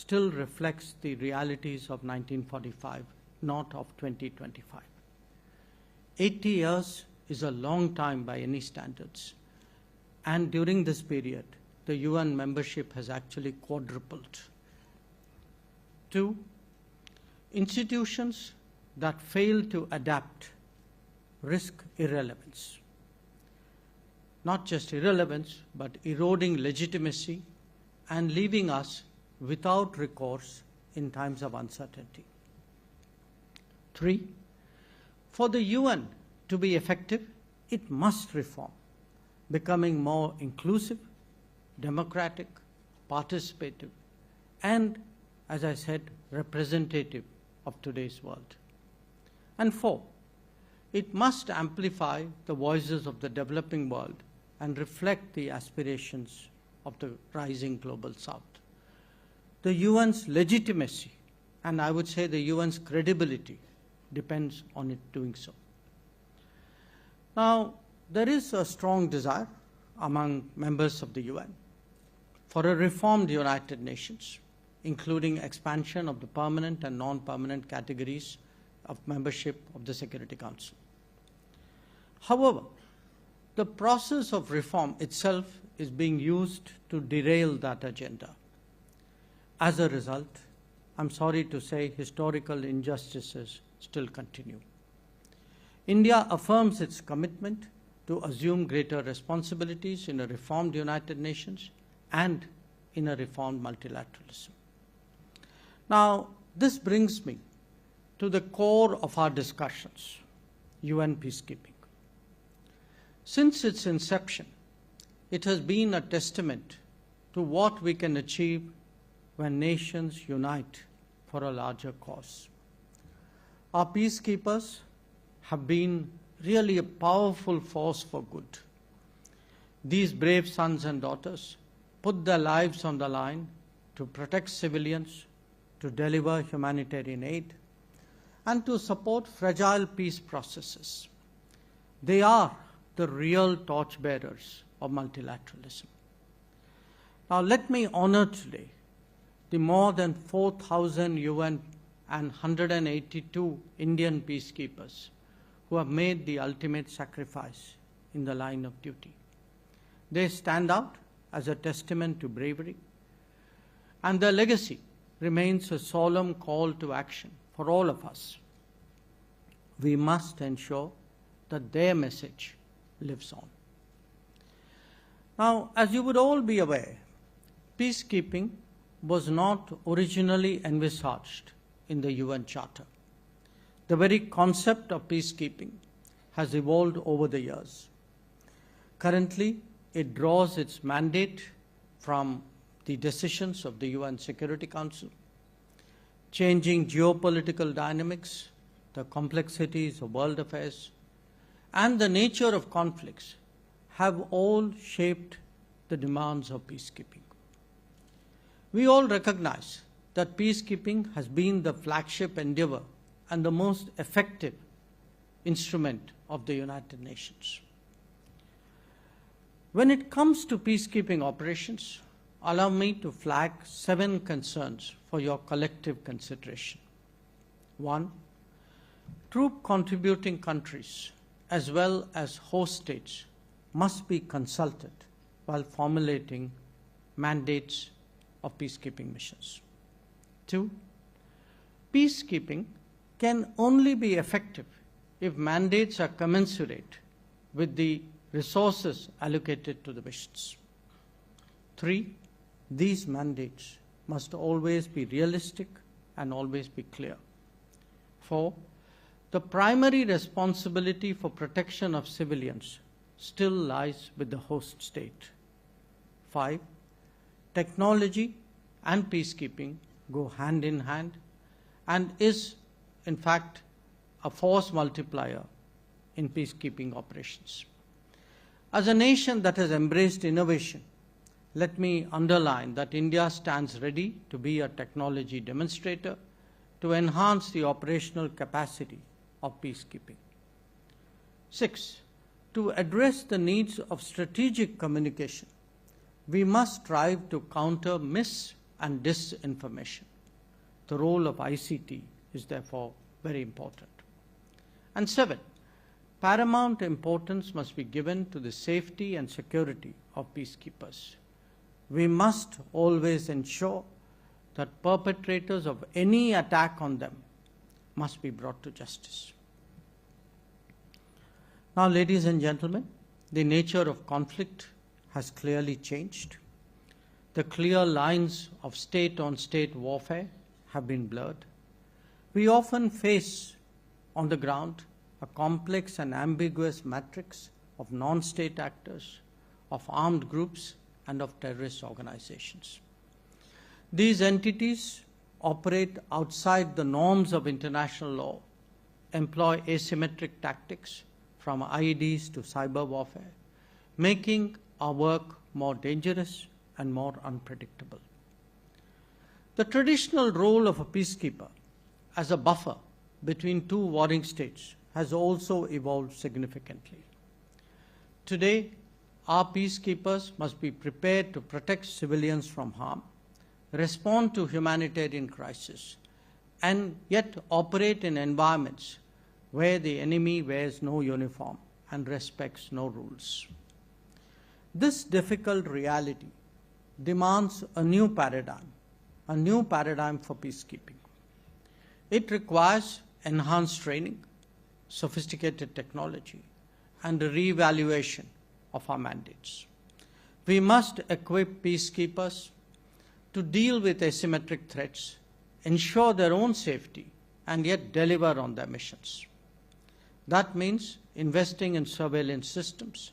still reflects the realities of 1945, not of 2025. 80 years is a long time by any standards. And during this period, the UN membership has actually quadrupled. 2, institutions that fail to adapt risk irrelevance. Not just irrelevance, but eroding legitimacy and leaving us without recourse in times of uncertainty. 3, for the UN to be effective, it must reform, becoming more inclusive, democratic, participative, and, as I said, representative of today's world. And 4, it must amplify the voices of the developing world and reflect the aspirations of the rising global south. The UN's legitimacy, and I would say the UN's credibility, depends on it doing so. Now, there is a strong desire among members of the UN for a reformed United Nations, including expansion of the permanent and non-permanent categories of membership of the Security Council. However, the process of reform itself is being used to derail that agenda. As a result, I'm sorry to say, historical injustices still continue. India affirms its commitment to assume greater responsibilities in a reformed United Nations and in a reformed multilateralism. Now, this brings me to the core of our discussions, UN peacekeeping. Since its inception, it has been a testament to what we can achieve when nations unite for a larger cause. Our peacekeepers have been really a powerful force for good. These brave sons and daughters put their lives on the line to protect civilians, to deliver humanitarian aid, and to support fragile peace processes. They are the real torchbearers of multilateralism. Now, let me honor today the more than 4,000 UN and 182 Indian peacekeepers who have made the ultimate sacrifice in the line of duty. They stand out as a testament to bravery, and their legacy remains a solemn call to action for all of us. We must ensure that their message lives on. Now, as you would all be aware, peacekeeping was not originally envisaged in the UN Charter. The very concept of peacekeeping has evolved over the years. Currently, it draws its mandate from the decisions of the UN Security Council. Changing geopolitical dynamics, the complexities of world affairs, and the nature of conflicts have all shaped the demands of peacekeeping. We all recognize that peacekeeping has been the flagship endeavor and the most effective instrument of the United Nations. When it comes to peacekeeping operations, allow me to flag 7 concerns for your collective consideration. 1, troop contributing countries as well as host states must be consulted while formulating mandates of peacekeeping missions. 2, peacekeeping can only be effective if mandates are commensurate with the resources allocated to the missions. 3, these mandates must always be realistic and always be clear. 4, the primary responsibility for protection of civilians still lies with the host state. 5, technology and peacekeeping go hand in hand and is, in fact, a force multiplier in peacekeeping operations. As a nation that has embraced innovation, let me underline that India stands ready to be a technology demonstrator to enhance the operational capacity of peacekeeping. 6, to address the needs of strategic communication, we must strive to counter mis- and disinformation. The role of ICT is therefore very important. And 7, paramount importance must be given to the safety and security of peacekeepers. We must always ensure that perpetrators of any attack on them must be brought to justice. Now, ladies and gentlemen, the nature of conflict has clearly changed. The clear lines of state-on-state warfare have been blurred. We often face on the ground a complex and ambiguous matrix of non-state actors, of armed groups, and of terrorist organizations. These entities operate outside the norms of international law, employ asymmetric tactics from IEDs to cyber warfare, making our work more dangerous and more unpredictable. The traditional role of a peacekeeper as a buffer between two warring states has also evolved significantly. Today, our peacekeepers must be prepared to protect civilians from harm, respond to humanitarian crises, and yet operate in environments where the enemy wears no uniform and respects no rules. This difficult reality demands a new paradigm for peacekeeping. It requires enhanced training, sophisticated technology, and a reevaluation of our mandates. We must equip peacekeepers to deal with asymmetric threats, ensure their own safety, and yet deliver on their missions. That means investing in surveillance systems,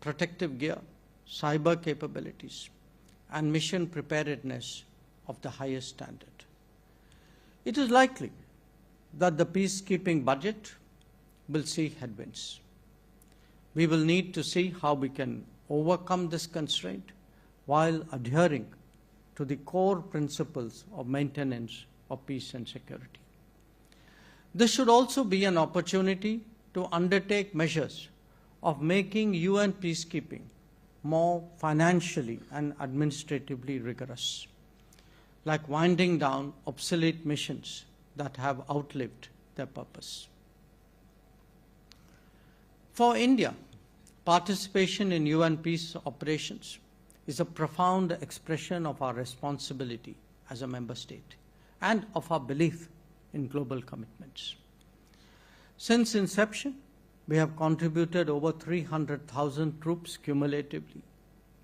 protective gear, cyber capabilities, and mission preparedness of the highest standard. It is likely that the peacekeeping budget will see headwinds. We will need to see how we can overcome this constraint while adhering to the core principles of maintenance of peace and security. This should also be an opportunity to undertake measures of making UN peacekeeping more financially and administratively rigorous, like winding down obsolete missions that have outlived their purpose. For India, participation in UN peace operations is a profound expression of our responsibility as a member state and of our belief in global commitments. Since inception, we have contributed over 300,000 troops cumulatively,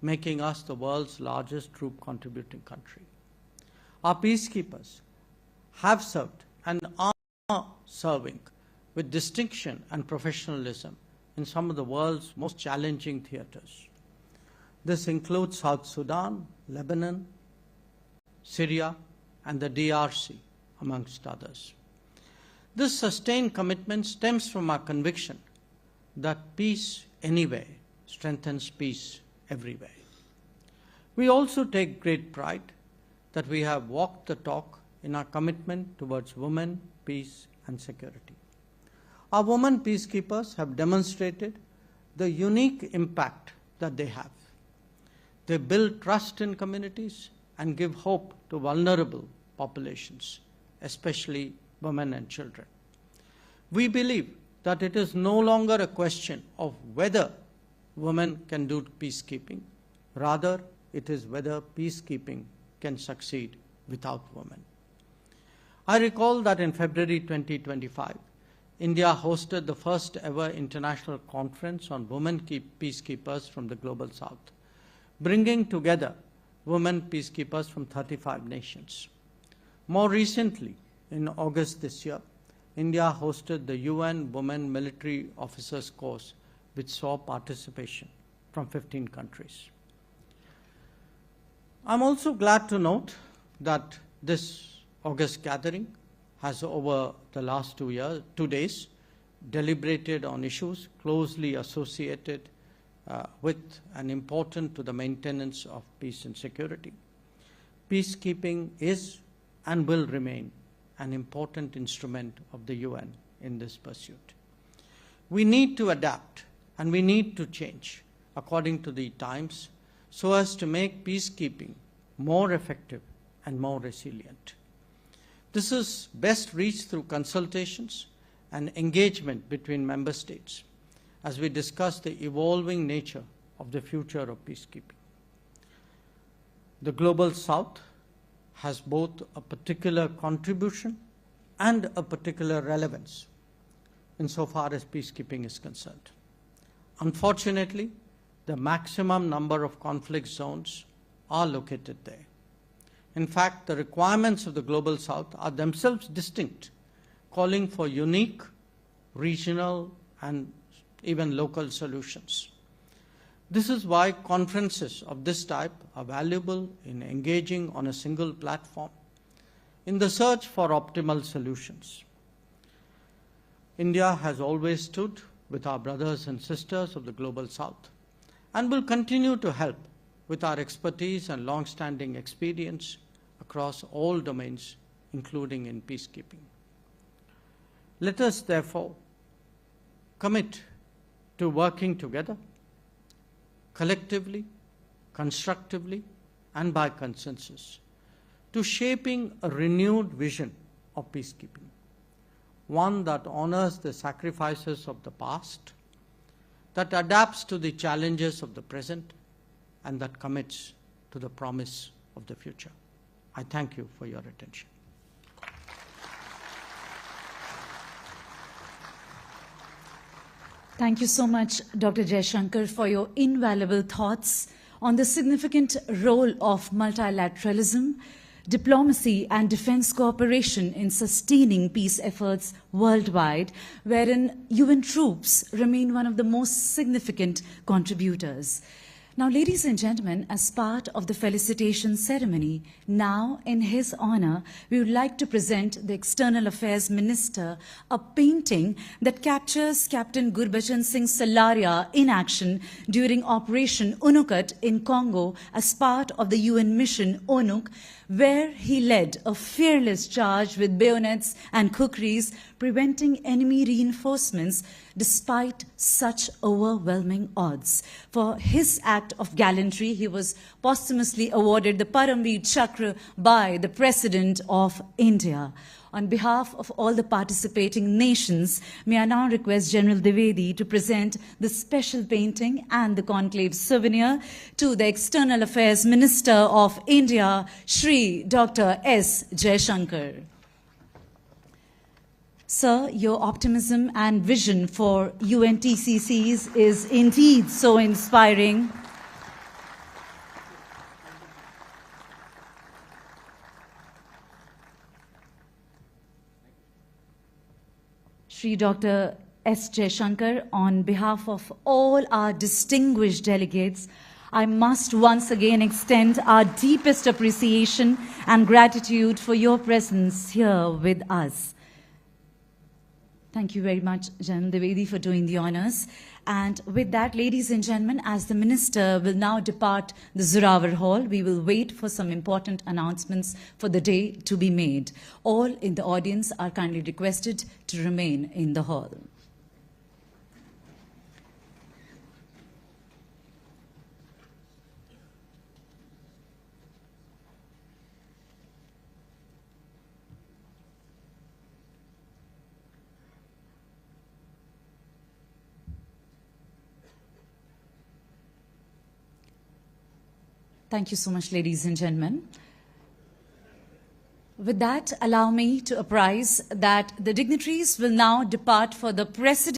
making us the world's largest troop contributing country. Our peacekeepers have served and are serving with distinction and professionalism in some of the world's most challenging theaters. This includes South Sudan, Lebanon, Syria, and the DRC, amongst others. This sustained commitment stems from our conviction that peace anywhere strengthens peace everywhere. We also take great pride that we have walked the talk in our commitment towards women, peace, and security. Our women peacekeepers have demonstrated the unique impact that they have. They build trust in communities and give hope to vulnerable populations, especially women and children. We believe that it is no longer a question of whether women can do peacekeeping. Rather, it is whether peacekeeping can succeed without women. I recall that in February 2025, India hosted the first ever international conference on women peacekeepers from the Global South, bringing together women peacekeepers from 35 nations. More recently, in August this year, India hosted the UN Women Military Officers Course, which saw participation from 15 countries. I'm also glad to note that this August gathering has, over the last 2 days, deliberated on issues closely associated with and important to the maintenance of peace and security. Peacekeeping is and will remain an important instrument of the UN in this pursuit. We need to adapt and we need to change according to the times so as to make peacekeeping more effective and more resilient. This is best reached through consultations and engagement between member states as we discuss the evolving nature of the future of peacekeeping. The Global South has both a particular contribution and a particular relevance insofar as peacekeeping is concerned. Unfortunately, the maximum number of conflict zones are located there. In fact, the requirements of the Global South are themselves distinct, calling for unique, regional, and even local solutions. This is why conferences of this type are valuable in engaging on a single platform in the search for optimal solutions. India has always stood with our brothers and sisters of the Global South and will continue to help with our expertise and long-standing experience across all domains, including in peacekeeping. Let us therefore commit to working together, collectively, constructively, and by consensus, to shaping a renewed vision of peacekeeping, one that honors the sacrifices of the past, that adapts to the challenges of the present, and that commits to the promise of the future. I thank you for your attention. Thank you so much, Dr. Jaishankar, for your invaluable thoughts on the significant role of multilateralism, diplomacy and defense cooperation in sustaining peace efforts worldwide, wherein UN troops remain one of the most significant contributors. Now, ladies and gentlemen, as part of the felicitation ceremony, now in his honor, we would like to present the External Affairs Minister a painting that captures Captain Gurbachan Singh Salaria in action during Operation UNUCAT in Congo as part of the UN mission ONUC, where he led a fearless charge with bayonets and kukris, preventing enemy reinforcements despite such overwhelming odds. For his act of gallantry, he was posthumously awarded the Paramveer Chakra by the President of India. On behalf of all the participating nations, may I now request General Dwivedi to present the special painting and the conclave souvenir to the External Affairs Minister of India, Shri Dr. S. Jaishankar. Sir, your optimism and vision for UNTCCs is indeed so inspiring. Shri Dr. S. Jaishankar, on behalf of all our distinguished delegates, I must once again extend our deepest appreciation and gratitude for your presence here with us. Thank you very much, General Dwivedi, for doing the honors. And with that, ladies and gentlemen, as the Minister will now depart the Zorawar Hall, we will wait for some important announcements for the day to be made. All in the audience are kindly requested to remain in the hall. Thank you so much, ladies and gentlemen. With that, allow me to apprise that the dignitaries will now depart for the President